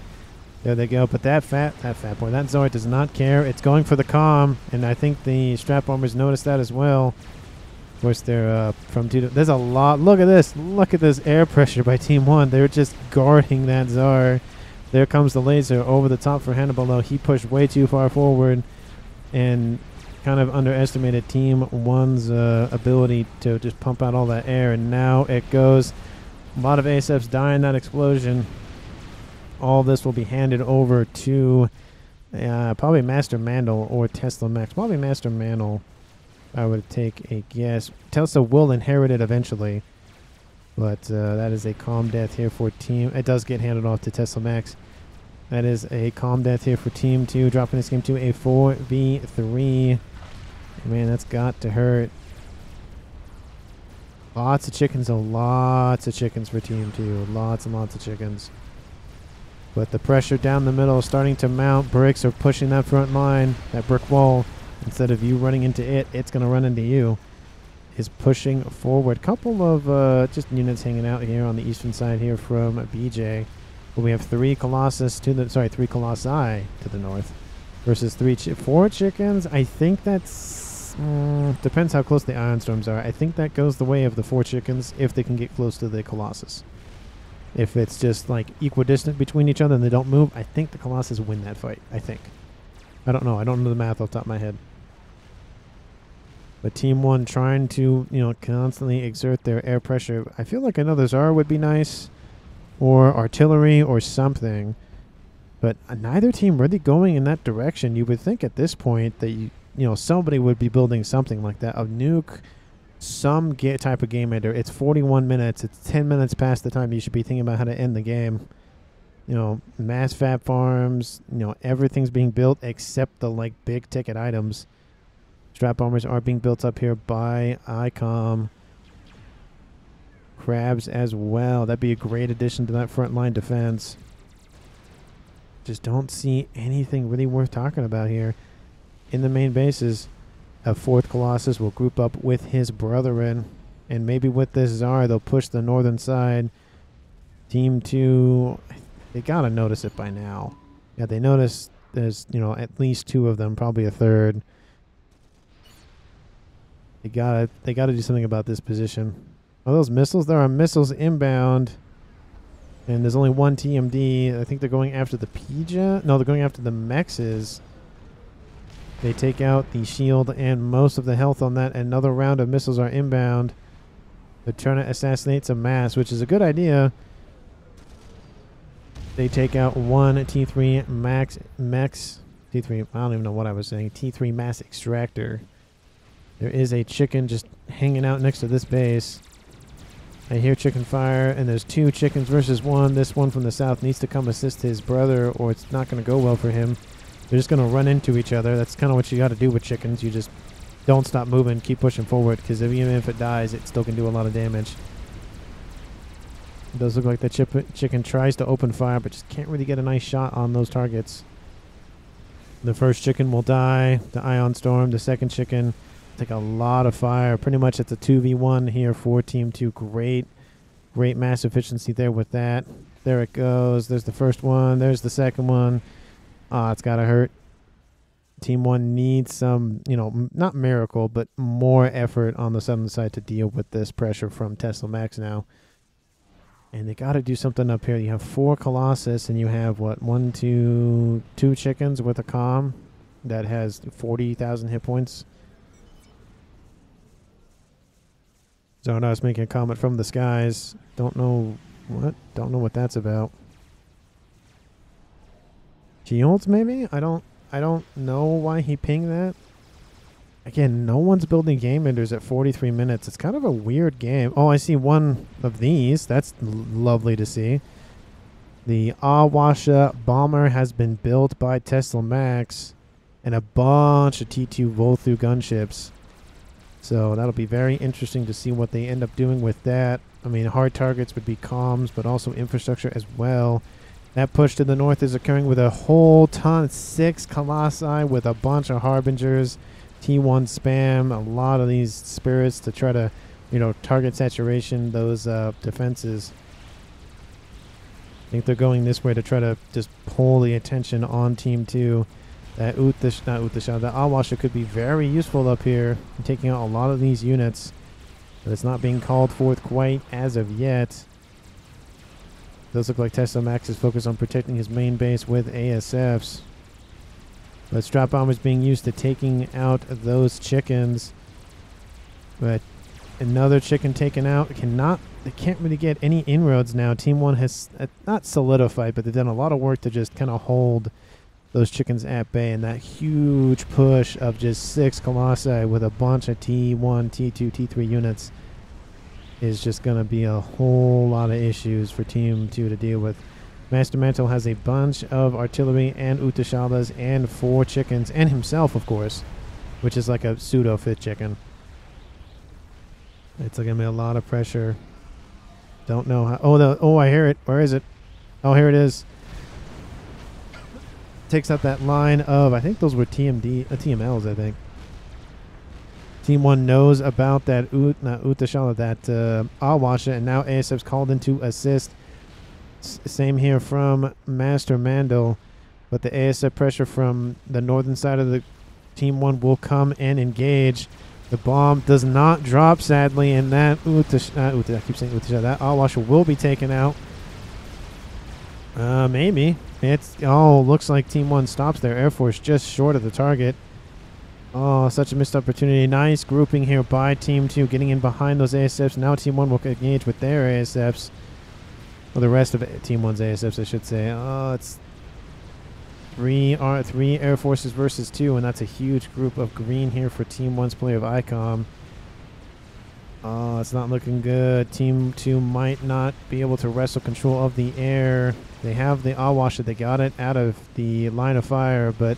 There they go. But that fat boy, that Tsar does not care. It's going for the calm, and I think the strat bombers noticed that as well. Of course, they're from 2. There's a lot. Look at this. Look at this air pressure by Team 1. They're just guarding that Tsar. There comes the laser over the top for Hannibal, though. He pushed way too far forward and kind of underestimated Team 1's ability to just pump out all that air. And now it goes. A lot of ASFs die in that explosion. All this will be handed over to probably Master Mandel or Tesla Mechs. Probably Master Mandel, I would take a guess. Tesla will inherit it eventually. But that is a calm death here for Team. It does get handed off to Tesla Mechs. That is a calm death here for Team 2, dropping this game to a 4v3. Man, that's got to hurt. Lots of chickens, lots of chickens for Team 2. Lots and lots of chickens. But the pressure down the middle is starting to mount. Bricks are pushing that front line, that brick wall. Instead of you running into it, it's going to run into you. Is pushing forward. Couple of just units hanging out here on the eastern side here from BJ. But we have 3 Colossus to the 3 Colossi to the north versus 4 chickens. I think that's depends how close the Ion Storms are. I think that goes the way of the 4 chickens if they can get close to the Colossus. If it's just like equidistant between each other and they don't move, I think the Colossus win that fight. I think. I don't know. I don't know the math off the top of my head. But Team 1 trying to, constantly exert their air pressure. I feel like another Tsar would be nice. Or artillery or something. But neither team really going in that direction. You would think at this point that, somebody would be building something like that. A nuke, some type of game ender. It's 41 minutes. It's 10 minutes past the time you should be thinking about how to end the game. Mass FAF farms. Everything's being built except the, big ticket items. Strat bombers are being built up here by ICOM. Crabs as well. That'd be a great addition to that front line defense. Just don't see anything really worth talking about here. In the main bases, a 4th Colossus will group up with his brethren. And maybe with this Tsar, they'll push the northern side. Team 2, they gotta notice it by now. Yeah, they notice there's, at least 2 of them, probably a third. They gotta do something about this position. Are those missiles? There are missiles inbound. And there's only 1 TMD. I think they're going after the Pija. No, they're going after the Mechs. They take out the shield and most of the health on that. Another round of missiles are inbound. They're trying to assassinate some mass, which is a good idea. They take out one T3 Mechs. T3, I don't even know what I was saying. T3 Mass Extractor. There is a chicken just hanging out next to this base. I hear chicken fire, and there's two chickens versus one. This one from the south needs to come assist his brother, or it's not going to go well for him. They're just going to run into each other. That's kind of what you got to do with chickens. You just don't stop moving, keep pushing forward, because even if it dies, it still can do a lot of damage. It does look like the chicken tries to open fire, but just can't really get a nice shot on those targets. The first chicken will die. The Ion Storm. The second chicken take a lot of fire. Pretty much it's a 2v1 here for Team 2. Great mass efficiency there with that. There it goes. There's the first one. There's the second one. Ah, it's got to hurt. Team 1 needs some, not miracle, but more effort on the southern side to deal with this pressure from Tesla Max now. And they got to do something up here. You have 4 Colossus, and you have, what, 2 chickens with a comm that has 40,000 hit points. Zardos making a comment from the skies. Don't know what that's about. Shields, maybe? I don't know why he pinged that. Again, no one's building game enders at 43 minutes. It's kind of a weird game. Oh, I see one of these. That's lovely to see. The Awasha Bomber has been built by Tesla Max and a bunch of T2 Volthu gunships. So that'll be very interesting to see what they end up doing with that. I mean, hard targets would be comms, but also infrastructure as well. That push to the north is occurring with a whole ton, 6 Colossi with a bunch of Harbingers. T1 spam, a lot of these spirits to try to, target saturation, those defenses. I think they're going this way to try to just pull the attention on Team 2. That that Awasha could be very useful up here, taking out a lot of these units. But it's not being called forth quite as of yet. Does look like Tesla Max is focused on protecting his main base with ASFs. But Strap Bomb is being used to taking out those chickens. But another chicken taken out. They can't really get any inroads now. Team 1 has not solidified, but they've done a lot of work to just kind of hold those chickens at bay. And that huge push of just 6 Colossi with a bunch of T1, T2, T3 units is just going to be a whole lot of issues for Team 2 to deal with. Master Mantle has a bunch of artillery and Utashalas and 4 chickens, and himself, of course, which is like a pseudo-fit chicken. It's going to be a lot of pressure. Don't know how... Oh, I hear it. Where is it? Oh, here it is. Takes up that line of... I think those were TMLs, I think. Team 1 knows about that Utashala, that Awasha, and now ASF's called in to assist. Same here from Master Mandel, but the ASF pressure from the northern side of the Team 1 will come and engage. The bomb does not drop, sadly, and that I keep saying Utashala, that Awasha will be taken out. Maybe. Looks like Team 1 stops their Air Force just short of the target. Oh, such a missed opportunity. Nice grouping here by Team 2, getting in behind those ASFs. Now Team 1 will engage with their ASFs. Well, the rest of Team 1's ASFs, I should say. Oh, it's three Air Forces versus 2, and that's a huge group of green here for Team 1's play of ICOM. Oh, it's not looking good. Team 2 might not be able to wrestle control of the air. They have the Awasha. They got it out of the line of fire, but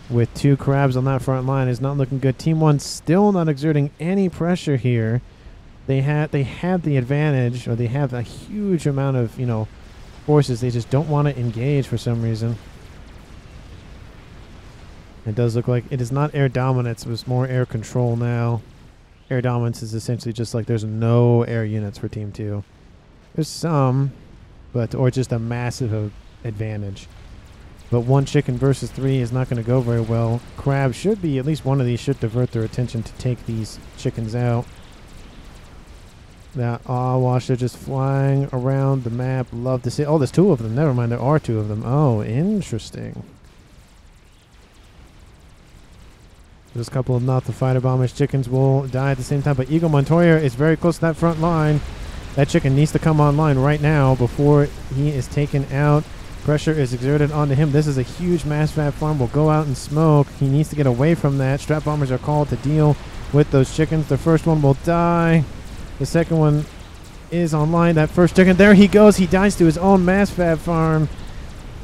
with 2 crabs on that front line, it's not looking good. Team 1 still not exerting any pressure here. They had the advantage, or they have a huge amount of, forces. They just don't want to engage for some reason. It does look like it is not air dominance. It was more air control now. Air dominance is essentially just like there's no air units for Team 2. There's some, or just a massive advantage. But 1 chicken versus 3 is not going to go very well. Crab should be, at least one of these should divert their attention to take these chickens out. That Awasha just flying around the map. Love to see. Oh, there's 2 of them. Never mind, there are 2 of them. Oh, interesting. There's a couple of not the fighter bombers. Chickens will die at the same time, but Eagle Montoya is very close to that front line. That chicken needs to come online right now before he is taken out. Pressure is exerted onto him. This is a huge mass FAF farm. Will go out in smoke. He needs to get away from that. Strap bombers are called to deal with those chickens. The first one will die. The second one is online. That first chicken, there he goes. He dies to his own mass FAF farm.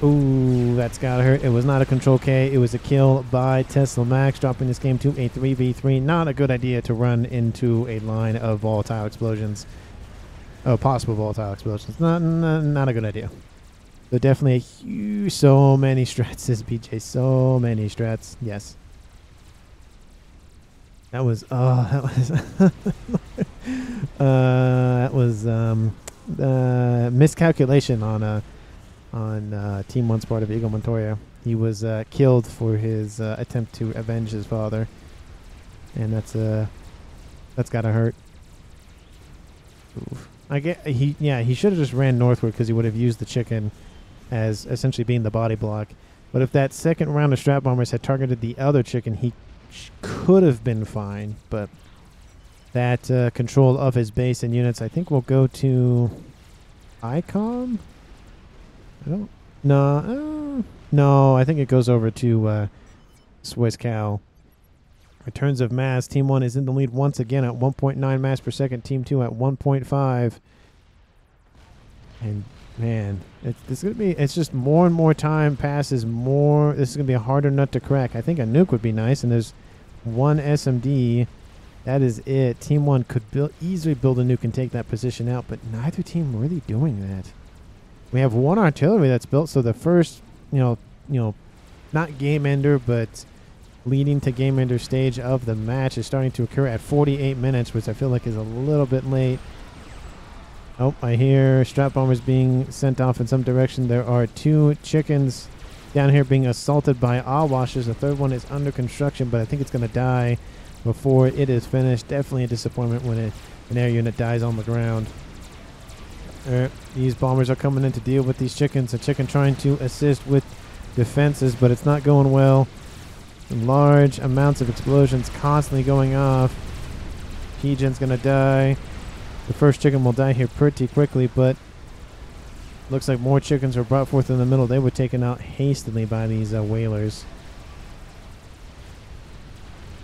Ooh, that's gotta hurt. It was not a control K. It was a kill by Tesla Max, dropping this game to a 3v3. Not a good idea to run into a line of volatile explosions. Oh, possible volatile explosions. Not a good idea. So definitely a huge, so many strats, says BJ. So many strats. Yes. That was, that was miscalculation on Team 1's part of Eagle Montoya. He was killed for his attempt to avenge his father, and that's gotta hurt. Oof. He should have just ran northward because he would have used the chicken as essentially being the body block. But if that second round of strap bombers had targeted the other chicken, he could have been fine. But that control of his base and units, I think, will go to ICOM. I don't. No, I think it goes over to Swiss Cow. Returns of mass. Team 1 is in the lead once again at 1.9 mass per second. Team 2 at 1.5. And man, it's just more and more time passes. This is gonna be a harder nut to crack. I think a nuke would be nice, and there's one SMD. That is it. Team 1 could easily build a nuke and take that position out, but neither team really doing that. We have one artillery that's built, so the first, not game ender, but leading to game ender stage of the match is starting to occur at 48 minutes, which I feel like is a little bit late. Oh, I hear strap bombers being sent off in some direction. There are 2 chickens down here being assaulted by Awashers. The third one is under construction, but I think it's going to die before it is finished. Definitely a disappointment when an air unit dies on the ground. These bombers are coming in to deal with these chickens. A chicken trying to assist with defenses, but it's not going well. Large amounts of explosions constantly going off. Pigeon's going to die. The first chicken will die here pretty quickly, but looks like more chickens were brought forth in the middle. They were taken out hastily by these whalers.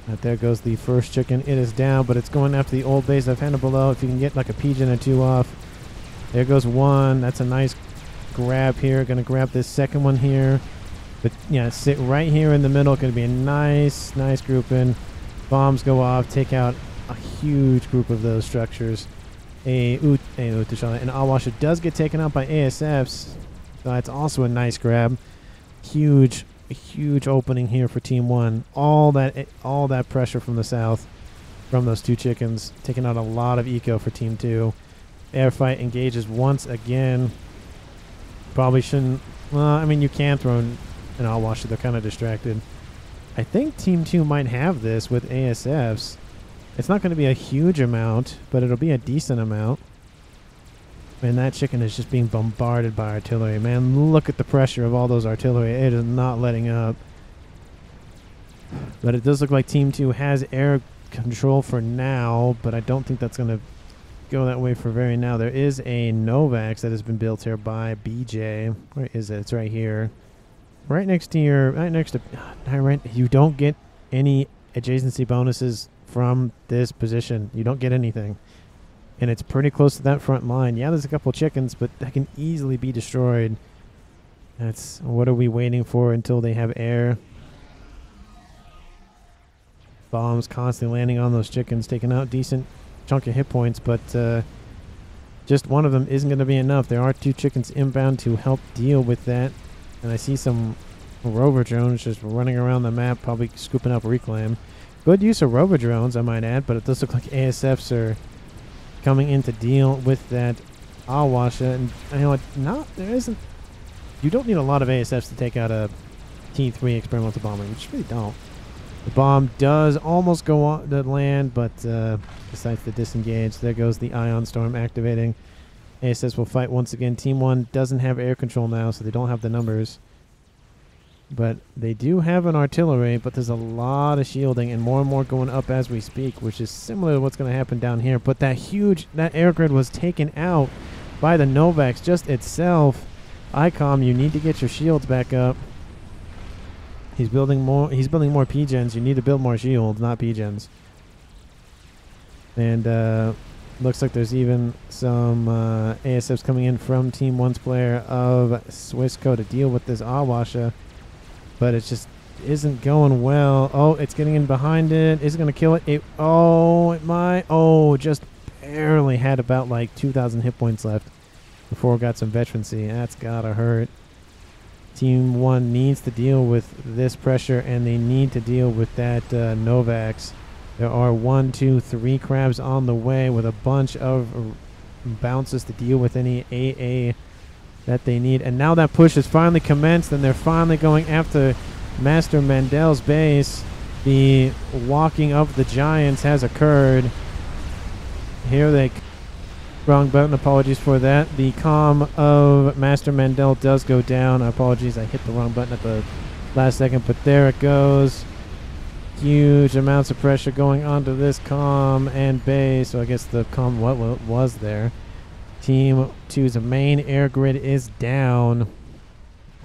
Right, there goes the first chicken. It is down, but it's going after the old base of Hannah below. If you can get like a pigeon or 2 off. There goes one. That's a nice grab here. Going to grab this second one here. But yeah, sit right here in the middle. Going to be a nice grouping. Bombs go off. Take out a huge group of those structures. An Awasher does get taken out by ASFs. So that's also a nice grab. Huge opening here for Team 1. All that pressure from the south from those 2 chickens. Taking out a lot of eco for Team 2. Airfight engages once again. Probably shouldn't. Well, I mean, you can throw an Awasher. They're kind of distracted. I think Team 2 might have this with ASFs. It's not going to be a huge amount, but it'll be a decent amount. And that chicken is just being bombarded by artillery. Man, look at the pressure of all those artillery. It is not letting up. But it does look like Team 2 has air control for now, but I don't think that's going to go that way for very now. There is a Novax that has been built here by BJ. Where is it? It's right here. Right next to you don't get any adjacency bonuses from this position. You don't get anything. And it's pretty close to that front line. Yeah, there's a couple chickens, but that can easily be destroyed. What are we waiting for until they have air? Bombs constantly landing on those chickens, taking out decent chunk of hit points, but just one of them isn't going to be enough. There are 2 chickens inbound to help deal with that. And I see some rover drones just running around the map, probably scooping up reclaim. Good use of rover drones, I might add, but it does look like ASFs are coming in to deal with that Awasha. And you know what? You don't need a lot of ASFs to take out a T3 experimental bomber. You just really don't. The bomb does almost go on the land, but decides to disengage. There goes the Ion Storm activating. ASS will fight once again. Team 1 doesn't have air control now, so they don't have the numbers. But they do have an artillery, but there's a lot of shielding and more going up as we speak, which is similar to what's going to happen down here. But that air grid was taken out by the Novax just itself. ICOM, you need to get your shields back up. He's building more P-gens. You need to build more shields, not P-gens. And looks like there's even some ASFs coming in from Team 1's player of Swissco to deal with this Awasha. But it just isn't going well. Oh, it's getting in behind it. Is it going to kill it? Just barely had about like 2,000 hit points left before it got some veterancy. That's got to hurt. Team 1 needs to deal with this pressure, and they need to deal with that Novax. There are 1, 2, 3 crabs on the way with a bunch of bounces to deal with any AA that they need. And now that push has finally commenced, and they're finally going after Master Mandel's base. The walking of the Giants has occurred. Here they... Wrong button, apologies for that. The comm of Master Mandel does go down. Apologies, I hit the wrong button at the last second, but there it goes. Huge amounts of pressure going onto this comm and base. So I guess the comm what was there. Team 2's main air grid is down.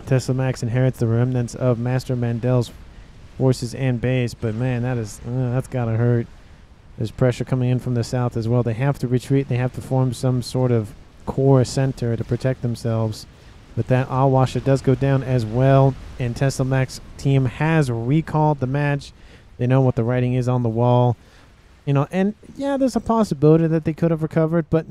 Tesla Max inherits the remnants of Master Mandel's forces and base, but man, that's gotta hurt. There's pressure coming in from the south as well. They have to retreat. They have to form some sort of core center to protect themselves. But that Awasha does go down as well. And Tesla Max team has recalled the match. They know what the writing is on the wall. You know, and yeah, there's a possibility that they could have recovered, but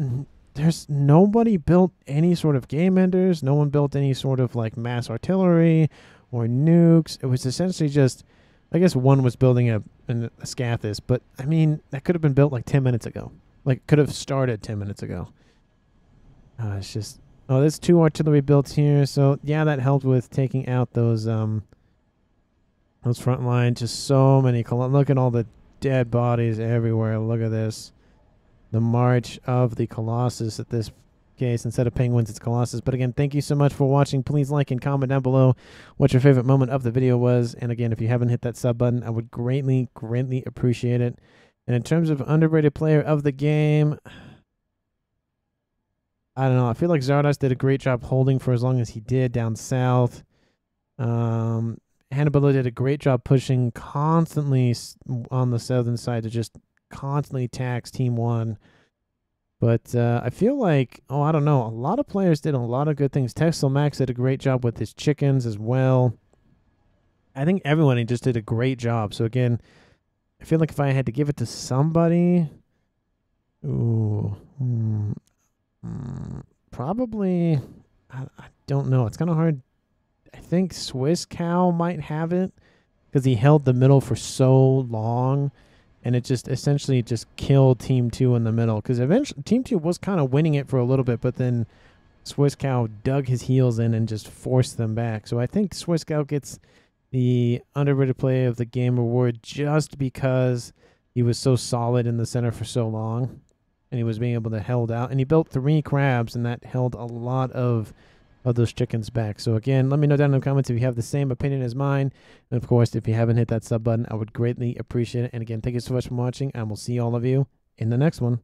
there's nobody built any sort of game enders. No one built any sort of like mass artillery or nukes. It was essentially just, I guess one was building a Scathis, but I mean, that could have been built like 10 minutes ago. Like, could have started 10 minutes ago. It's just, oh, there's 2 artillery built here, so yeah, that helped with taking out those front lines. Just so many, look at all the dead bodies everywhere. Look at this. The march of the Colossus at this case. Instead of penguins, it's Colossus. But again, thank you so much for watching. Please like and comment down below what your favorite moment of the video was. And again, if you haven't hit that sub button, I would greatly appreciate it. And in terms of underrated player of the game, I don't know. I feel like Zardos did a great job holding for as long as he did down south. Hannibal did a great job pushing constantly on the southern side to just constantly tax Team 1. But I feel like, I don't know, a lot of players did a lot of good things. Tesla Max did a great job with his chickens as well. I think everyone just did a great job. So again, I feel like if I had to give it to somebody, probably, I don't know. It's kind of hard. I think Swiss Cow might have it because he held the middle for so long. And it just essentially just killed Team 2 in the middle. Because eventually Team 2 was kind of winning it for a little bit. But then Swiss Cow dug his heels in and just forced them back. So I think Swiss Cow gets the underrated play of the game award just because he was so solid in the center for so long. And he was being able to hold out. And he built 3 crabs. And that held a lot of those chickens back. So again, let me know down in the comments if you have the same opinion as mine. And of course, if you haven't hit that sub button, I would greatly appreciate it. And again, thank you so much for watching, and we'll see all of you in the next one.